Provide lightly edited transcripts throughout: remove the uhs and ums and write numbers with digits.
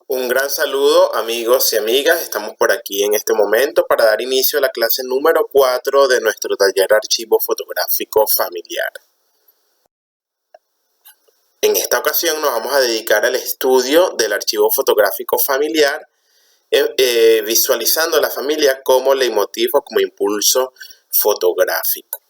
Un gran saludo, amigos y amigas. Estamos por aquí en este momento para dar inicio a la clase número 4 de nuestro taller Archivo Fotográfico Familiar. En esta ocasión nos vamos a dedicar al estudio del archivo fotográfico familiar, visualizando a la familia como leitmotiv o como impulso fotográfico.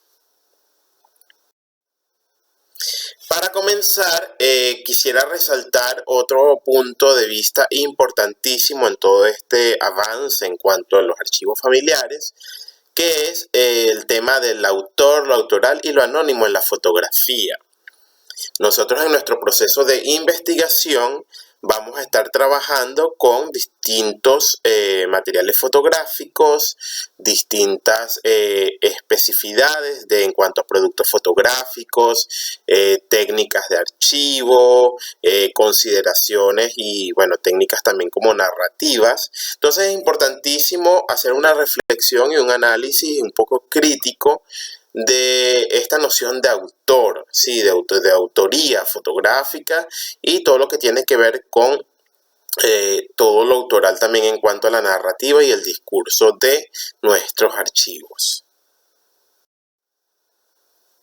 Para comenzar, quisiera resaltar otro punto de vista importantísimo en todo este avance en cuanto a los archivos familiares, que es el tema del autor, lo autoral y lo anónimo en la fotografía. Nosotros en nuestro proceso de investigación vamos a estar trabajando con distintos materiales fotográficos, distintas especificidades en cuanto a productos fotográficos, técnicas de archivo, consideraciones y bueno, técnicas también como narrativas. Entonces es importantísimo hacer una reflexión y un análisis un poco crítico de esta noción de autor, ¿sí? de autoría fotográfica y todo lo que tiene que ver con todo lo autoral también en cuanto a la narrativa y el discurso de nuestros archivos.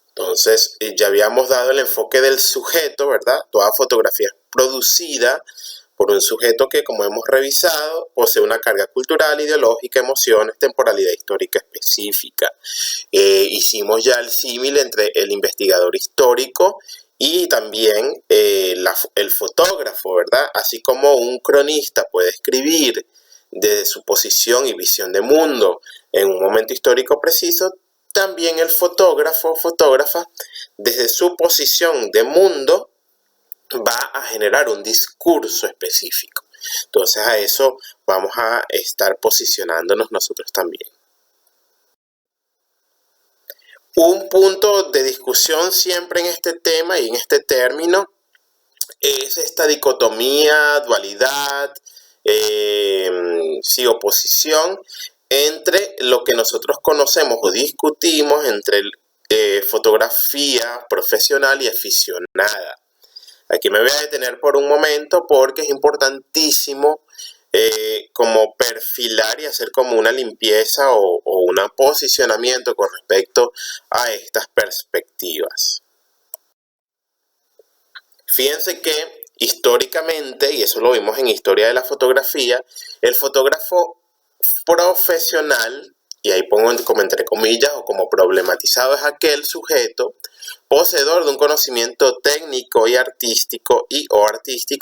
Entonces, ya habíamos dado el enfoque del sujeto, ¿verdad? Toda fotografía es producida por un sujeto que, como hemos revisado, posee una carga cultural, ideológica, emociones, temporalidad histórica específica. Hicimos ya el símil entre el investigador histórico y también el fotógrafo, ¿verdad? Así como un cronista puede escribir desde su posición y visión de mundo en un momento histórico preciso, también el fotógrafo o fotógrafa desde su posición de mundo va a generar un discurso específico. Entonces a eso vamos a estar posicionándonos nosotros también. Un punto de discusión siempre en este tema y en este término es esta dicotomía, dualidad, sí, oposición entre lo que nosotros conocemos o discutimos entre fotografía profesional y aficionada. Aquí me voy a detener por un momento porque es importantísimo como perfilar y hacer como una limpieza o un posicionamiento con respecto a estas perspectivas. Fíjense que históricamente, y eso lo vimos en Historia de la Fotografía, el fotógrafo profesional, y ahí pongo entre comillas o como problematizado, es aquel sujeto poseedor de un conocimiento técnico y artístico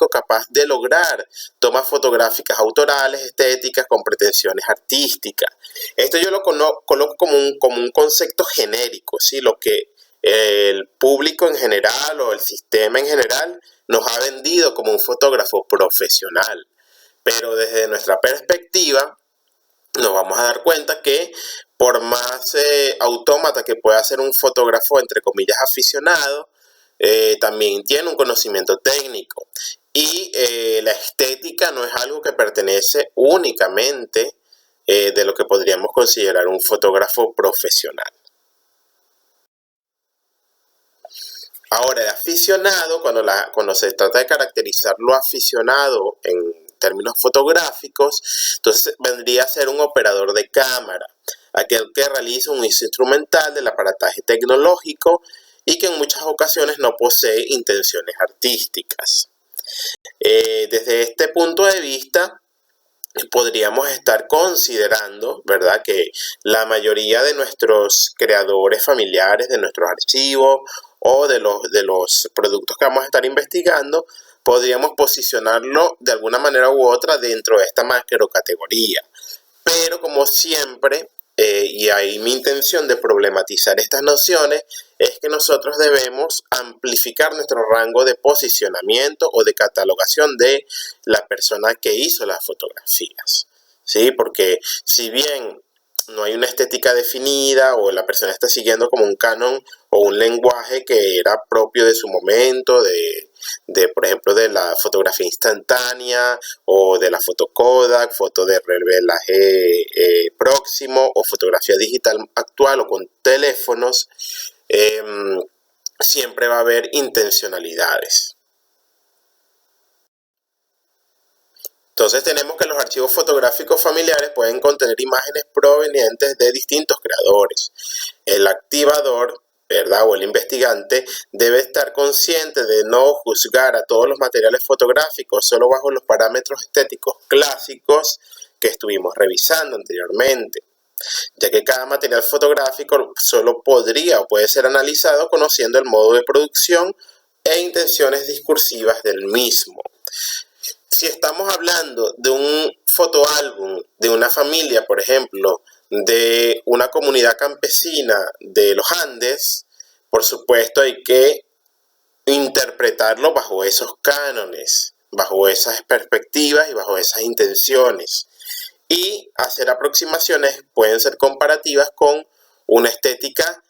capaz de lograr tomas fotográficas autorales, estéticas, con pretensiones artísticas. Esto yo lo coloco como un concepto genérico, ¿sí? Lo que el público en general o el sistema en general nos ha vendido como un fotógrafo profesional. Pero desde nuestra perspectiva nos vamos a dar cuenta que por más autómata que pueda ser un fotógrafo, entre comillas, aficionado, también tiene un conocimiento técnico. Y la estética no es algo que pertenece únicamente de lo que podríamos considerar un fotógrafo profesional. Ahora, el aficionado, cuando se trata de caracterizar lo aficionado en términos fotográficos, entonces vendría a ser un operador de cámara, aquel que realiza un uso instrumental del aparataje tecnológico y que en muchas ocasiones no posee intenciones artísticas. Desde este punto de vista, podríamos estar considerando, ¿verdad?, que la mayoría de nuestros creadores familiares, de nuestros archivos o de los productos que vamos a estar investigando, podríamos posicionarlo de alguna manera u otra dentro de esta macrocategoría. Pero como siempre, y ahí mi intención de problematizar estas nociones, es que nosotros debemos amplificar nuestro rango de posicionamiento o de catalogación de la persona que hizo las fotografías, ¿sí? Porque si bien no hay una estética definida o la persona está siguiendo como un canon o un lenguaje que era propio de su momento, por ejemplo, de la fotografía instantánea o de la foto Kodak, foto de revelaje próximo o fotografía digital actual o con teléfonos, siempre va a haber intencionalidades. Entonces tenemos que los archivos fotográficos familiares pueden contener imágenes provenientes de distintos creadores. El activador, ¿verdad?, o el investigante debe estar consciente de no juzgar a todos los materiales fotográficos solo bajo los parámetros estéticos clásicos que estuvimos revisando anteriormente, ya que cada material fotográfico solo podría o puede ser analizado conociendo el modo de producción e intenciones discursivas del mismo. Si estamos hablando de un fotoálbum de una familia, por ejemplo, de una comunidad campesina de los Andes, por supuesto hay que interpretarlo bajo esos cánones, bajo esas perspectivas y bajo esas intenciones. Y hacer aproximaciones pueden ser comparativas con una estética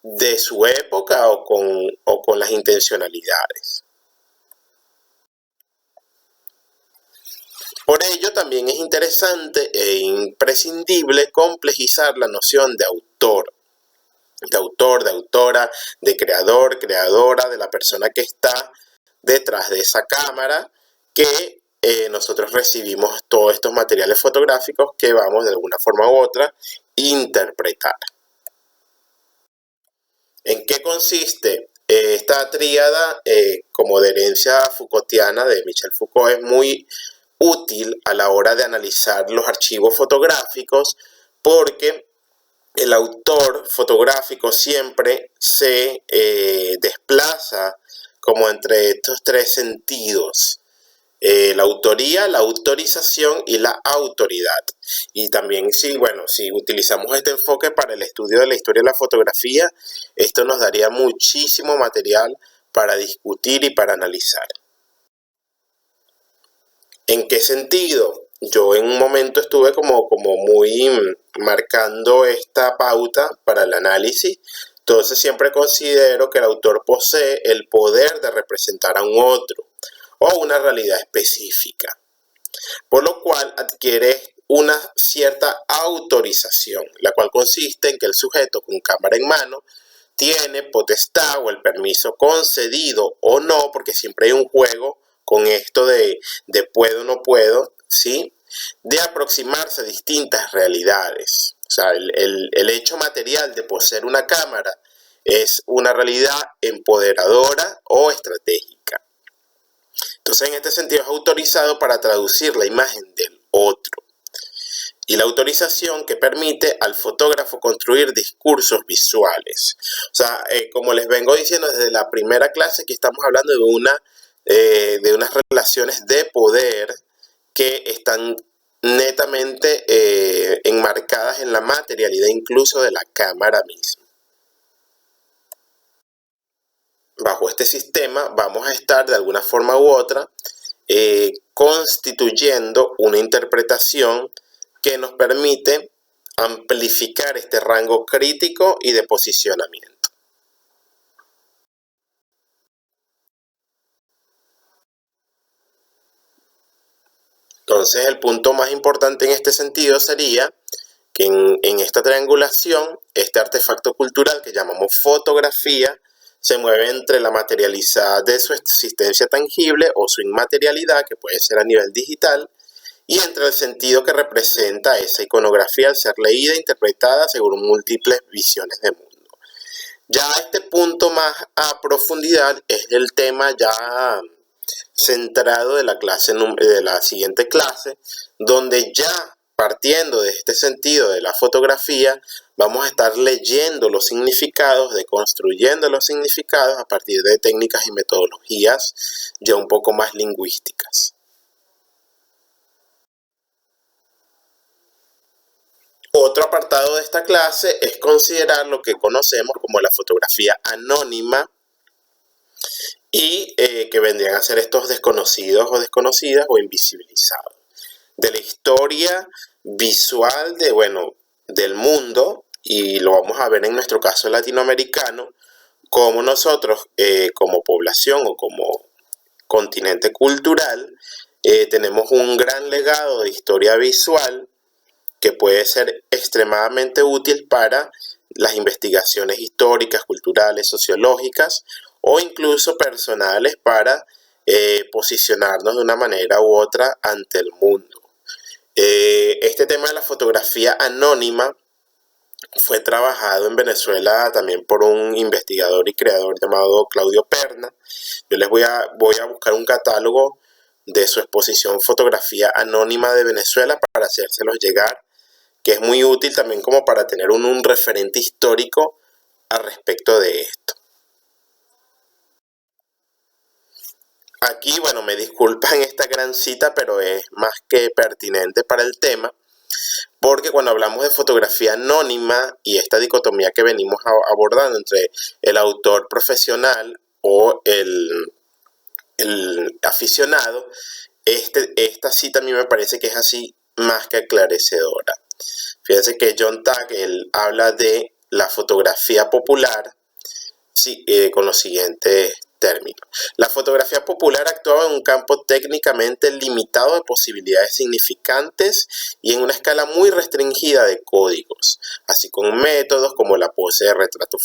de su época o con las intencionalidades. Por ello, también es interesante e imprescindible complejizar la noción de autor, de autora, de creador, creadora, de la persona que está detrás de esa cámara, que nosotros recibimos todos estos materiales fotográficos que vamos de alguna forma u otra interpretar. ¿En qué consiste? Esta tríada, como de herencia Foucaultiana de Michel Foucault, es muy útil a la hora de analizar los archivos fotográficos, porque el autor fotográfico siempre se desplaza como entre estos tres sentidos: la autoría, la autorización y la autoridad. Y también si utilizamos este enfoque para el estudio de la historia de la fotografía, esto nos daría muchísimo material para discutir y para analizar. ¿En qué sentido? Yo en un momento estuve como muy marcando esta pauta para el análisis. Entonces siempre considero que el autor posee el poder de representar a un otro o una realidad específica, por lo cual adquiere una cierta autorización, la cual consiste en que el sujeto con cámara en mano tiene potestad o el permiso concedido o no, porque siempre hay un juego con esto de puedo o no puedo, ¿sí?, de aproximarse a distintas realidades. O sea, el hecho material de poseer una cámara es una realidad empoderadora o estratégica. Entonces, en este sentido es autorizado para traducir la imagen del otro. Y la autorización que permite al fotógrafo construir discursos visuales. O sea, como les vengo diciendo desde la primera clase, que estamos hablando de unas relaciones de poder que están netamente enmarcadas en la materialidad incluso de la cámara misma. Bajo este sistema vamos a estar de alguna forma u otra constituyendo una interpretación que nos permite amplificar este rango crítico y de posicionamiento. Entonces, el punto más importante en este sentido sería que en esta triangulación, este artefacto cultural que llamamos fotografía se mueve entre la materialidad de su existencia tangible o su inmaterialidad, que puede ser a nivel digital, y entre el sentido que representa esa iconografía al ser leída e interpretada según múltiples visiones de mundo. Ya este punto más a profundidad es el tema ya centrado de la siguiente clase, donde ya partiendo de este sentido de la fotografía, vamos a estar leyendo los significados, deconstruyendo los significados a partir de técnicas y metodologías ya un poco más lingüísticas. Otro apartado de esta clase es considerar lo que conocemos como la fotografía anónima y que vendrían a ser estos desconocidos o desconocidas o invisibilizados. De la historia visual del mundo, y lo vamos a ver en nuestro caso latinoamericano, como nosotros como población o como continente cultural tenemos un gran legado de historia visual que puede ser extremadamente útil para las investigaciones históricas, culturales, sociológicas o incluso personales para posicionarnos de una manera u otra ante el mundo. Este tema de la fotografía anónima fue trabajado en Venezuela también por un investigador y creador llamado Claudio Perna. Yo les voy a buscar un catálogo de su exposición Fotografía Anónima de Venezuela para hacérselos llegar, que es muy útil también como para tener un referente histórico al respecto de esto. Aquí, bueno, me disculpan esta gran cita, pero es más que pertinente para el tema, porque cuando hablamos de fotografía anónima y esta dicotomía que venimos abordando entre el autor profesional o el aficionado, esta cita a mí me parece que es así más que aclarecedora. Fíjense que John Tagg, él habla de la fotografía popular con los siguientes términos. La fotografía popular actuaba en un campo técnicamente limitado de posibilidades significantes y en una escala muy restringida de códigos, así como métodos como la pose de retrato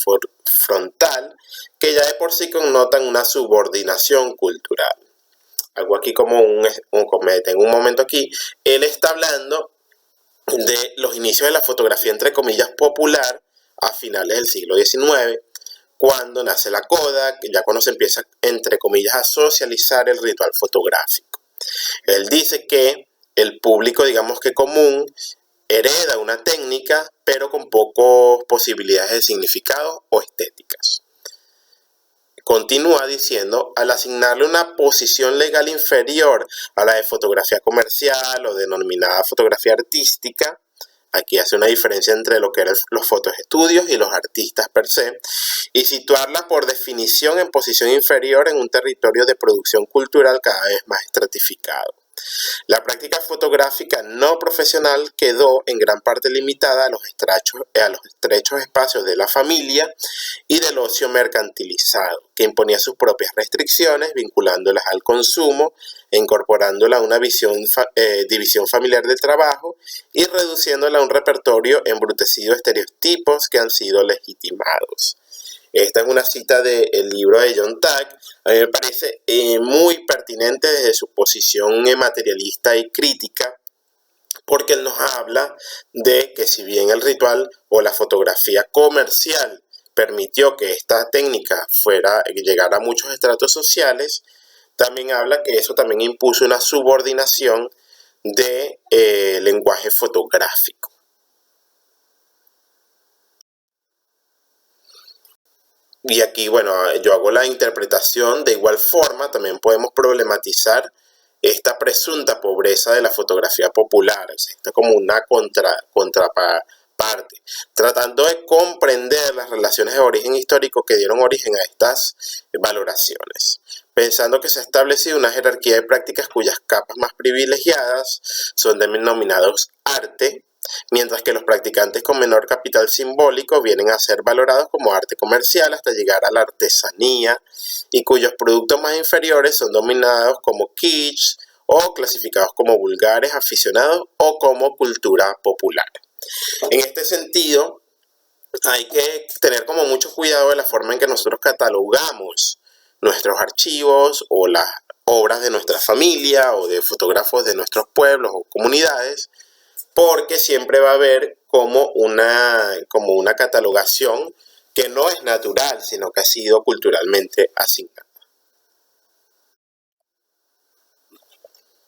frontal, que ya de por sí connotan una subordinación cultural. Algo aquí como me detengo un momento aquí. Él está hablando de los inicios de la fotografía, entre comillas, popular a finales del siglo XIX, cuando nace la Kodak, ya cuando se empieza, entre comillas, a socializar el ritual fotográfico. Él dice que el público, digamos que común, hereda una técnica, pero con pocas posibilidades de significado o estéticas. Continúa diciendo, al asignarle una posición legal inferior a la de fotografía comercial o denominada fotografía artística, aquí hace una diferencia entre lo que eran los fotoestudios y los artistas per se, y situarla por definición en posición inferior en un territorio de producción cultural cada vez más estratificado. La práctica fotográfica no profesional quedó en gran parte limitada a los estrechos espacios de la familia y del ocio mercantilizado, que imponía sus propias restricciones, vinculándolas al consumo, incorporándola a una división familiar del trabajo y reduciéndola a un repertorio embrutecido de estereotipos que han sido legitimados. Esta es una cita del libro de John Tagg. A mí me parece muy pertinente desde su posición materialista y crítica, porque él nos habla de que si bien el ritual o la fotografía comercial permitió que esta técnica llegara a muchos estratos sociales, también habla que eso también impuso una subordinación de lenguaje fotográfico. Y aquí, bueno, yo hago la interpretación. De igual forma, también podemos problematizar esta presunta pobreza de la fotografía popular. Esta como una contraparte, tratando de comprender las relaciones de origen histórico que dieron origen a estas valoraciones, pensando que se ha establecido una jerarquía de prácticas cuyas capas más privilegiadas son denominados arte, mientras que los practicantes con menor capital simbólico vienen a ser valorados como arte comercial hasta llegar a la artesanía, y cuyos productos más inferiores son dominados como kitsch o clasificados como vulgares, aficionados o como cultura popular. En este sentido, hay que tener como mucho cuidado de la forma en que nosotros catalogamos nuestros archivos o las obras de nuestra familia o de fotógrafos de nuestros pueblos o comunidades, porque siempre va a haber como una catalogación que no es natural, sino que ha sido culturalmente asignada.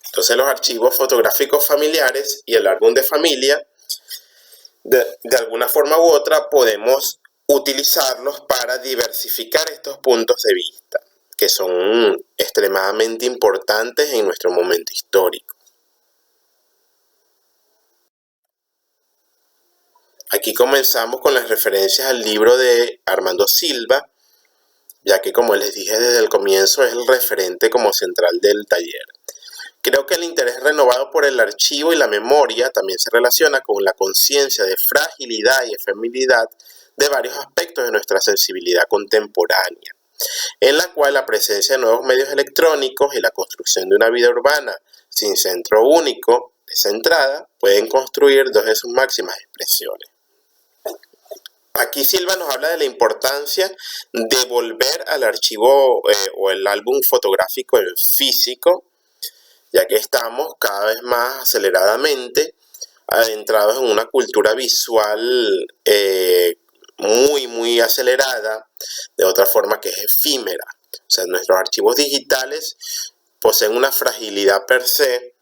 Entonces los archivos fotográficos familiares y el álbum de familia, de alguna forma u otra, podemos utilizarlos para diversificar estos puntos de vista, que son extremadamente importantes en nuestro momento histórico. Aquí comenzamos con las referencias al libro de Armando Silva, ya que, como les dije desde el comienzo, es el referente como central del taller. Creo que el interés renovado por el archivo y la memoria también se relaciona con la conciencia de fragilidad y efemeridad de varios aspectos de nuestra sensibilidad contemporánea, en la cual la presencia de nuevos medios electrónicos y la construcción de una vida urbana sin centro único, descentrada, pueden construir dos de sus máximas expresiones. Aquí Silva nos habla de la importancia de volver al archivo o el álbum fotográfico en físico, ya que estamos cada vez más aceleradamente adentrados en una cultura visual muy acelerada, de otra forma que es efímera. O sea, nuestros archivos digitales poseen una fragilidad per se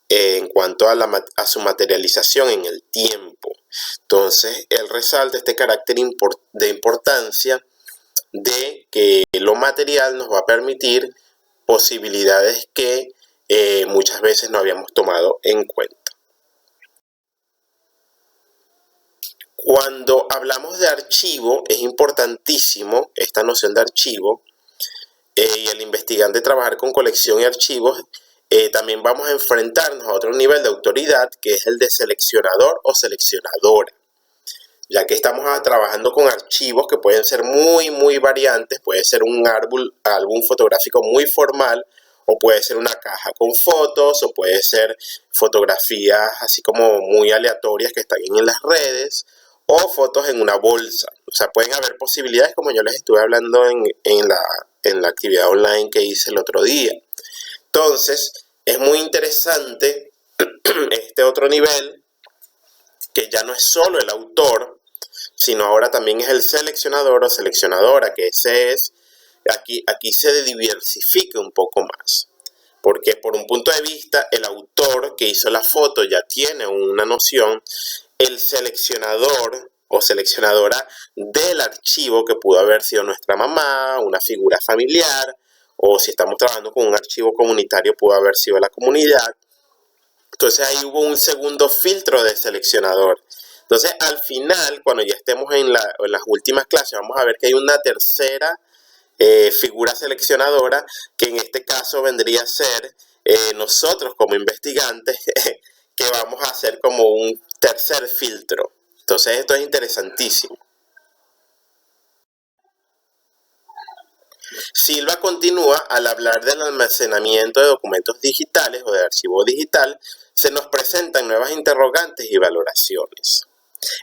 en cuanto a su materialización en el tiempo. Entonces, él resalta este carácter de importancia de que lo material nos va a permitir posibilidades que muchas veces no habíamos tomado en cuenta. Cuando hablamos de archivo, es importantísimo esta noción de archivo y el investigante trabajar con colección y archivos. También vamos a enfrentarnos a otro nivel de autoridad, que es el de seleccionador o seleccionadora, ya que estamos trabajando con archivos que pueden ser muy variantes. Puede ser un álbum fotográfico muy formal, o puede ser una caja con fotos, o puede ser fotografías así como muy aleatorias que están en las redes, o fotos en una bolsa. O sea, pueden haber posibilidades, como yo les estuve hablando en la actividad online que hice el otro día. Entonces, es muy interesante este otro nivel, que ya no es solo el autor, sino ahora también es el seleccionador o seleccionadora, que ese es, aquí se diversifica un poco más. Porque por un punto de vista, el autor que hizo la foto ya tiene una noción, el seleccionador o seleccionadora del archivo, que pudo haber sido nuestra mamá, una figura familiar, o si estamos trabajando con un archivo comunitario, pudo haber sido la comunidad. Entonces ahí hubo un segundo filtro de seleccionador. Entonces al final, cuando ya estemos en las últimas clases, vamos a ver que hay una tercera figura seleccionadora, que en este caso vendría a ser nosotros como investigantes, que vamos a hacer como un tercer filtro. Entonces esto es interesantísimo. Silva continúa al hablar del almacenamiento de documentos digitales o de archivo digital. Se nos presentan nuevas interrogantes y valoraciones.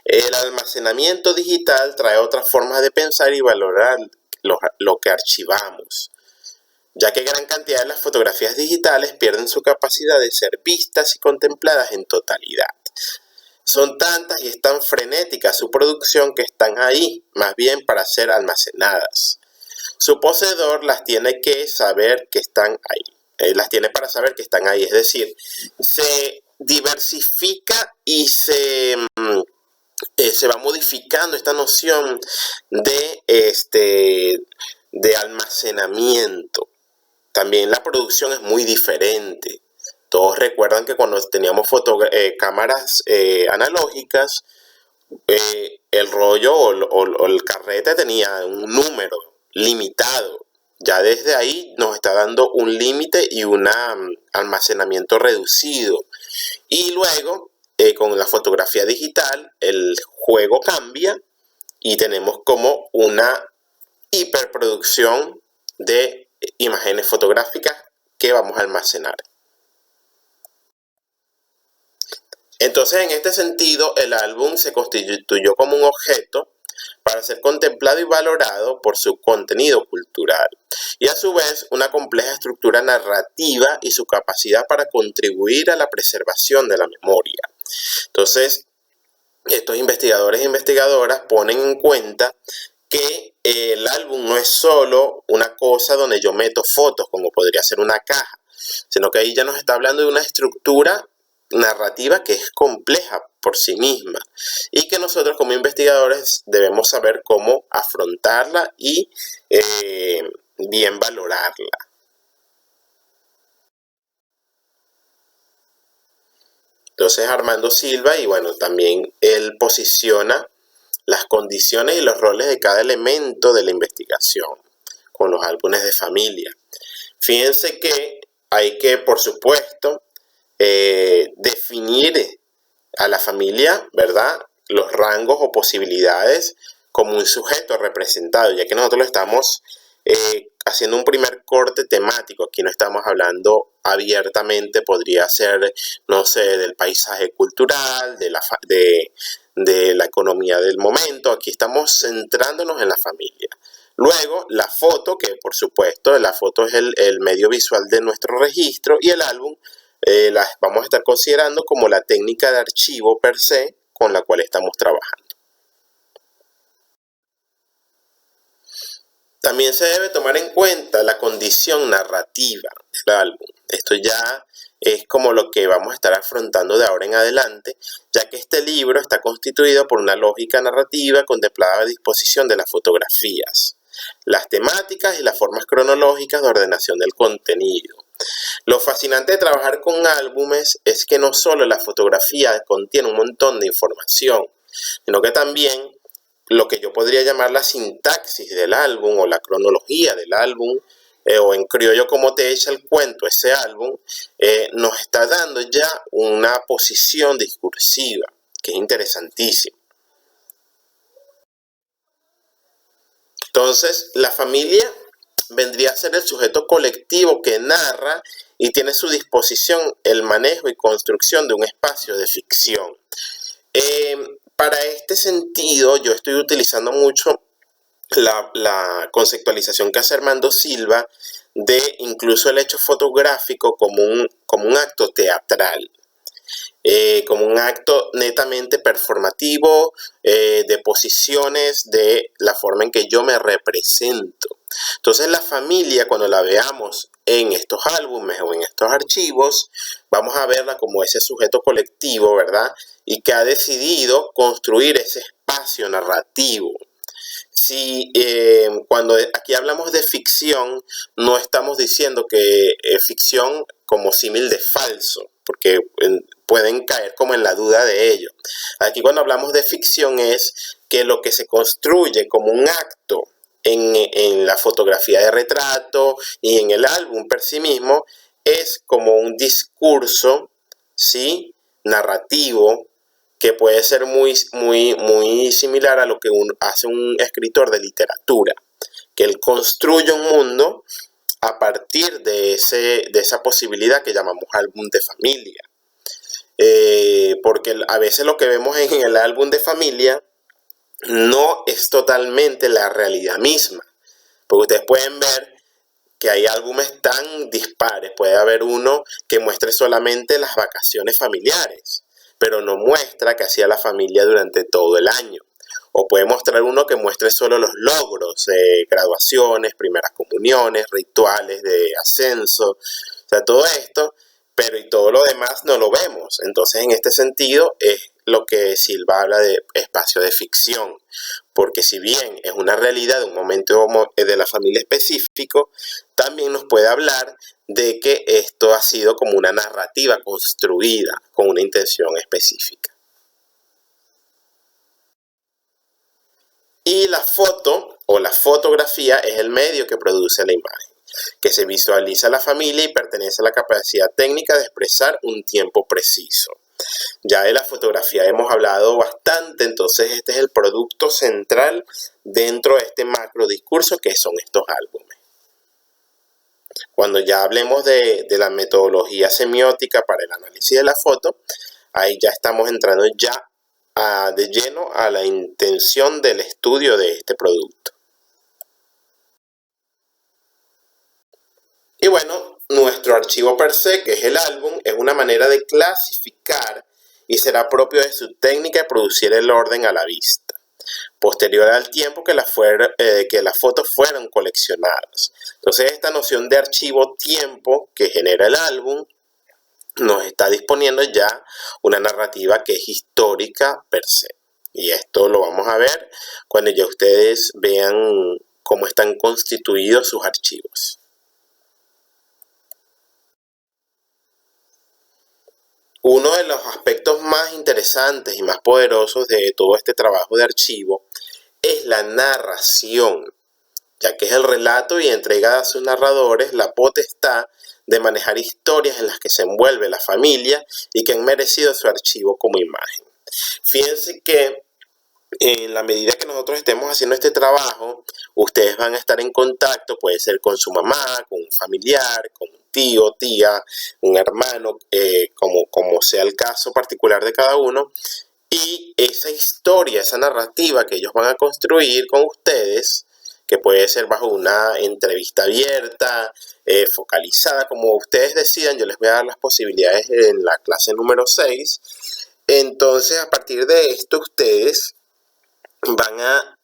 El almacenamiento digital trae otras formas de pensar y valorar lo que archivamos, ya que gran cantidad de las fotografías digitales pierden su capacidad de ser vistas y contempladas en totalidad. Son tantas y es tan frenética su producción que están ahí, más bien para ser almacenadas. Su poseedor las tiene que saber que están ahí. Las tiene para saber que están ahí. Es decir, se diversifica y se va modificando esta noción de almacenamiento. También la producción es muy diferente. Todos recuerdan que cuando teníamos cámaras analógicas, el rollo o el carrete tenía un número limitado. Ya desde ahí nos está dando un límite y un almacenamiento reducido. Y luego, con la fotografía digital, el juego cambia y tenemos como una hiperproducción de imágenes fotográficas que vamos a almacenar. Entonces, en este sentido, el álbum se constituyó como un objeto para ser contemplado y valorado por su contenido cultural, y a su vez una compleja estructura narrativa y su capacidad para contribuir a la preservación de la memoria. Entonces, estos investigadores e investigadoras ponen en cuenta que el álbum no es solo una cosa donde yo meto fotos, como podría ser una caja, sino que ahí ya nos está hablando de una estructura narrativa que es compleja por sí misma y que nosotros como investigadores debemos saber cómo afrontarla y bien valorarla. Entonces Armando Silva, y bueno, también él posiciona las condiciones y los roles de cada elemento de la investigación con los álbumes de familia. Fíjense que hay que, por supuesto, definir a la familia, ¿verdad?, los rangos o posibilidades como un sujeto representado, ya que nosotros estamos haciendo un primer corte temático. Aquí no estamos hablando abiertamente, podría ser, no sé, del paisaje cultural, de la economía del momento. Aquí estamos centrándonos en la familia. Luego, la foto, que por supuesto la foto es el medio visual de nuestro registro, y el álbum las vamos a estar considerando como la técnica de archivo per se con la cual estamos trabajando. También se debe tomar en cuenta la condición narrativa del álbum. Esto ya es como lo que vamos a estar afrontando de ahora en adelante, ya que este libro está constituido por una lógica narrativa contemplada a disposición de las fotografías, las temáticas y las formas cronológicas de ordenación del contenido. Lo fascinante de trabajar con álbumes es que no solo la fotografía contiene un montón de información, sino que también lo que yo podría llamar la sintaxis del álbum o la cronología del álbum, o en criollo como te echa el cuento ese álbum, nos está dando ya una posición discursiva que es interesantísima. Entonces, la familia vendría a ser el sujeto colectivo que narra y tiene a su disposición el manejo y construcción de un espacio de ficción. Para este sentido, yo estoy utilizando mucho la conceptualización que hace Armando Silva de incluso el hecho fotográfico como un acto teatral. Como un acto netamente performativo, de posiciones, de la forma en que yo me represento. Entonces la familia, cuando la veamos en estos álbumes o en estos archivos, vamos a verla como ese sujeto colectivo, ¿verdad? Y que ha decidido construir ese espacio narrativo. Si cuando aquí hablamos de ficción, no estamos diciendo que ficción como símil de falso, porque pueden caer como en la duda de ello. Aquí cuando hablamos de ficción es que lo que se construye como un acto en la fotografía de retrato y en el álbum per sí mismo es como un discurso, ¿sí?, narrativo, que puede ser muy similar a lo que hace un escritor de literatura, que él construye un mundo a partir de esa posibilidad que llamamos álbum de familia. Porque a veces lo que vemos en el álbum de familia no es totalmente la realidad misma, porque ustedes pueden ver que hay álbumes tan dispares. Puede haber uno que muestre solamente las vacaciones familiares, pero no muestra qué hacía la familia durante todo el año. O puede mostrar uno que muestre solo los logros, graduaciones, primeras comuniones, rituales de ascenso, o sea, todo esto, pero y todo lo demás no lo vemos. Entonces, en este sentido, es lo que Silva habla de espacio de ficción, porque si bien es una realidad de un momento de la familia específico, también nos puede hablar de que esto ha sido como una narrativa construida con una intención específica. Y la foto o la fotografía es el medio que produce la imagen, que se visualiza a la familia y pertenece a la capacidad técnica de expresar un tiempo preciso. Ya de la fotografía hemos hablado bastante, entonces este es el producto central dentro de este macro discurso que son estos álbumes. Cuando ya hablemos de la metodología semiótica para el análisis de la foto, ahí ya estamos entrando ya de lleno a la intención del estudio de este producto. Y bueno, nuestro archivo per se, que es el álbum, es una manera de clasificar y será propio de su técnica de producir el orden a la vista, posterior al tiempo que las fotos fueron coleccionadas. Entonces esta noción de archivo-tiempo que genera el álbum nos está disponiendo ya una narrativa que es histórica per se. Y esto lo vamos a ver cuando ya ustedes vean cómo están constituidos sus archivos. Uno de los aspectos más interesantes y más poderosos de todo este trabajo de archivo es la narración, ya que es el relato y entrega a sus narradores la potestad de manejar historias en las que se envuelve la familia y que han merecido su archivo como imagen. Fíjense que En la medida que nosotros estemos haciendo este trabajo, ustedes van a estar en contacto, puede ser con su mamá, con un familiar, con un tío, tía, un hermano, como sea el caso particular de cada uno. Y esa historia, esa narrativa que ellos van a construir con ustedes, que puede ser bajo una entrevista abierta, focalizada, como ustedes decidan, yo les voy a dar las posibilidades en la clase número 6. Entonces, a partir de esto, ustedes van a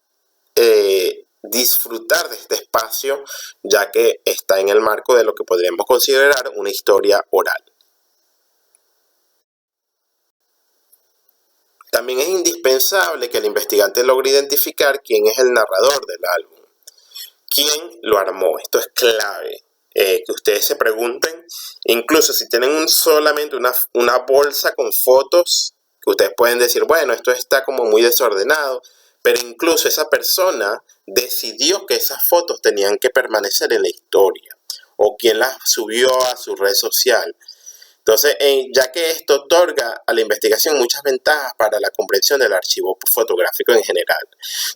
disfrutar de este espacio, ya que está en el marco de lo que podríamos considerar una historia oral. También es indispensable que el investigante logre identificar quién es el narrador del álbum, quién lo armó. Esto es clave. Que ustedes se pregunten, incluso si tienen solamente una bolsa con fotos, que ustedes pueden decir, bueno, esto está como muy desordenado, pero incluso esa persona decidió que esas fotos tenían que permanecer en la historia, o quien las subió a su red social. Entonces, ya que esto otorga a la investigación muchas ventajas para la comprensión del archivo fotográfico en general,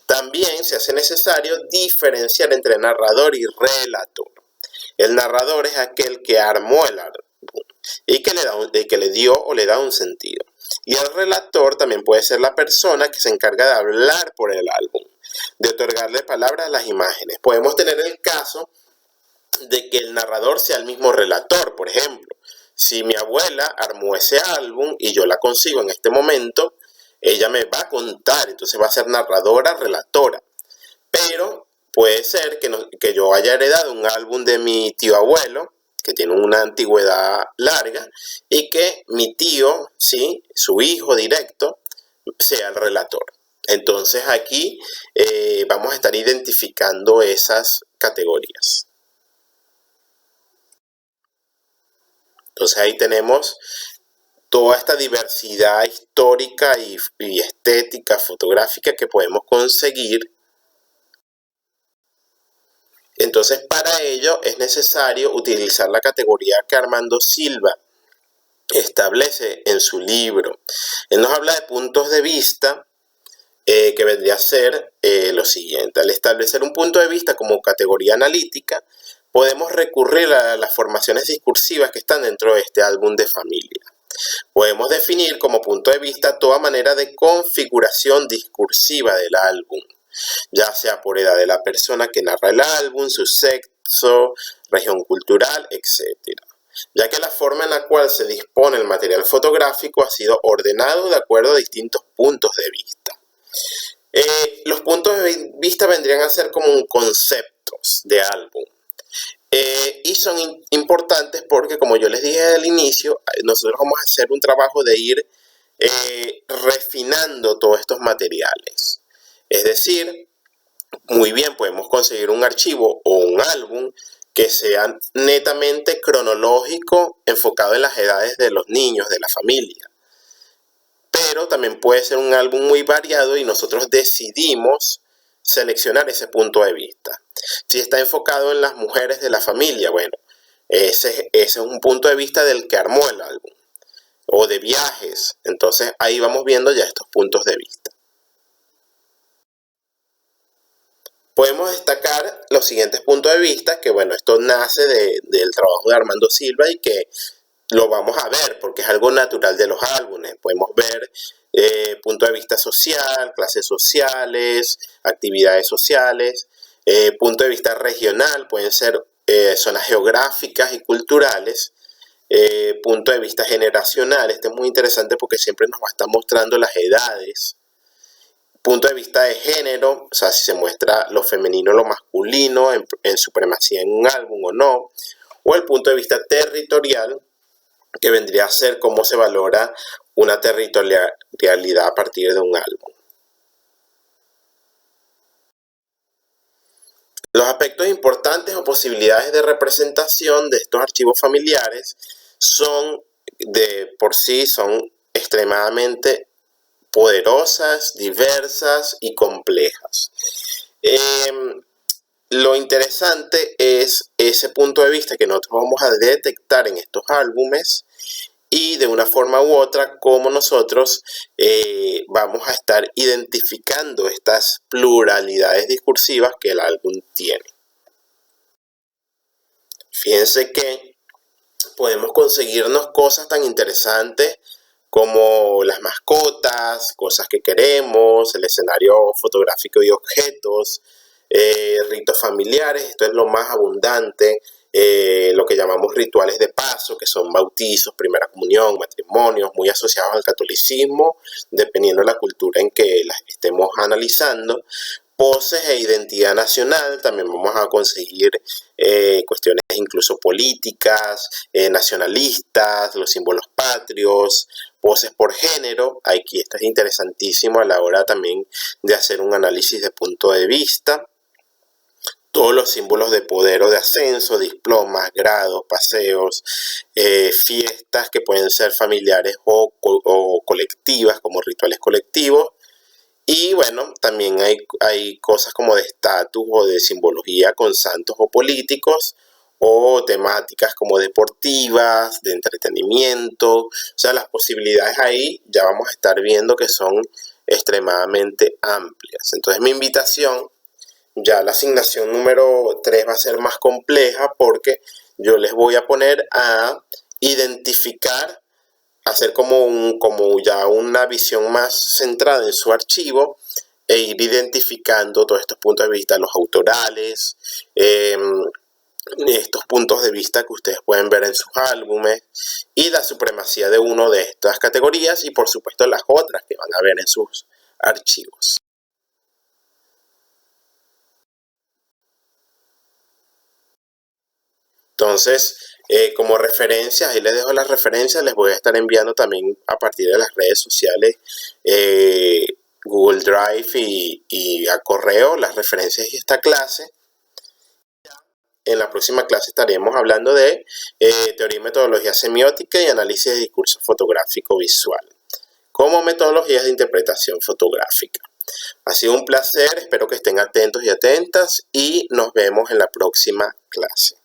también se hace necesario diferenciar entre narrador y relator. El narrador es aquel que armó el álbum y que le dio o le da un sentido. Y el relator también puede ser la persona que se encarga de hablar por el álbum, de otorgarle palabras a las imágenes. Podemos tener el caso de que el narrador sea el mismo relator, por ejemplo. Si mi abuela armó ese álbum y yo la consigo en este momento, ella me va a contar, entonces va a ser narradora, relatora. Pero puede ser que yo haya heredado un álbum de mi tío abuelo, que tiene una antigüedad larga, y que mi tío, ¿sí?, su hijo directo, sea el relator. Entonces aquí vamos a estar identificando esas categorías. Entonces ahí tenemos toda esta diversidad histórica y estética fotográfica que podemos conseguir. Entonces para ello es necesario utilizar la categoría que Armando Silva establece en su libro. Él nos habla de puntos de vista que vendría a ser lo siguiente. Al establecer un punto de vista como categoría analítica, podemos recurrir a las formaciones discursivas que están dentro de este álbum de familia. Podemos definir como punto de vista toda manera de configuración discursiva del álbum, ya sea por edad de la persona que narra el álbum, su sexo, región cultural, etc. Ya que la forma en la cual se dispone el material fotográfico ha sido ordenado de acuerdo a distintos puntos de vista. Los puntos de vista vendrían a ser como conceptos de álbum. Y son importantes porque, como yo les dije al inicio, nosotros vamos a hacer un trabajo de ir refinando todos estos materiales. Es decir, muy bien, podemos conseguir un archivo o un álbum que sea netamente cronológico, enfocado en las edades de los niños, de la familia. Pero también puede ser un álbum muy variado y nosotros decidimos seleccionar ese punto de vista. Si está enfocado en las mujeres de la familia, bueno, ese es un punto de vista del que armó el álbum. O de viajes, entonces ahí vamos viendo ya estos puntos de vista. Podemos destacar los siguientes puntos de vista, que bueno, esto nace del trabajo de Armando Silva y que lo vamos a ver porque es algo natural de los álbumes. Podemos ver punto de vista social, clases sociales, actividades sociales, punto de vista regional, pueden ser zonas geográficas y culturales, punto de vista generacional. Este es muy interesante porque siempre nos va a estar mostrando las edades. Punto de vista de género, o sea, si se muestra lo femenino o lo masculino en supremacía en un álbum o no. O el punto de vista territorial, que vendría a ser cómo se valora una territorialidad a partir de un álbum. Los aspectos importantes o posibilidades de representación de estos archivos familiares son, de por sí, son extremadamente poderosas, diversas y complejas. Lo interesante es ese punto de vista que nosotros vamos a detectar en estos álbumes y de una forma u otra cómo nosotros vamos a estar identificando estas pluralidades discursivas que el álbum tiene. Fíjense que podemos conseguirnos cosas tan interesantes como las mascotas, cosas que queremos, el escenario fotográfico y objetos, ritos familiares, esto es lo más abundante, lo que llamamos rituales de paso, que son bautizos, primera comunión, matrimonios, muy asociados al catolicismo, dependiendo de la cultura en que las estemos analizando. Poses e identidad nacional, también vamos a conseguir cuestiones incluso políticas, nacionalistas, los símbolos patrios, poses por género. Aquí esto es interesantísimo a la hora también de hacer un análisis de punto de vista. Todos los símbolos de poder o de ascenso, diplomas, grados, paseos, fiestas que pueden ser familiares o colectivas, como rituales colectivos. Y bueno, también hay cosas como de estatus o de simbología con santos o políticos, o temáticas como deportivas, de entretenimiento. O sea, las posibilidades ahí ya vamos a estar viendo que son extremadamente amplias. Entonces mi invitación, ya la asignación número 3 va a ser más compleja porque yo les voy a poner a identificar, hacer como ya una visión más centrada en su archivo e ir identificando todos estos puntos de vista, los autorales, estos puntos de vista que ustedes pueden ver en sus álbumes y la supremacía de una de estas categorías y por supuesto las otras que van a ver en sus archivos. Entonces, como referencias, ahí les dejo las referencias, les voy a estar enviando también a partir de las redes sociales, Google Drive y a correo, las referencias de esta clase. En la próxima clase estaremos hablando de teoría y metodología semiótica y análisis de discurso fotográfico visual, como metodologías de interpretación fotográfica. Ha sido un placer, espero que estén atentos y atentas y nos vemos en la próxima clase.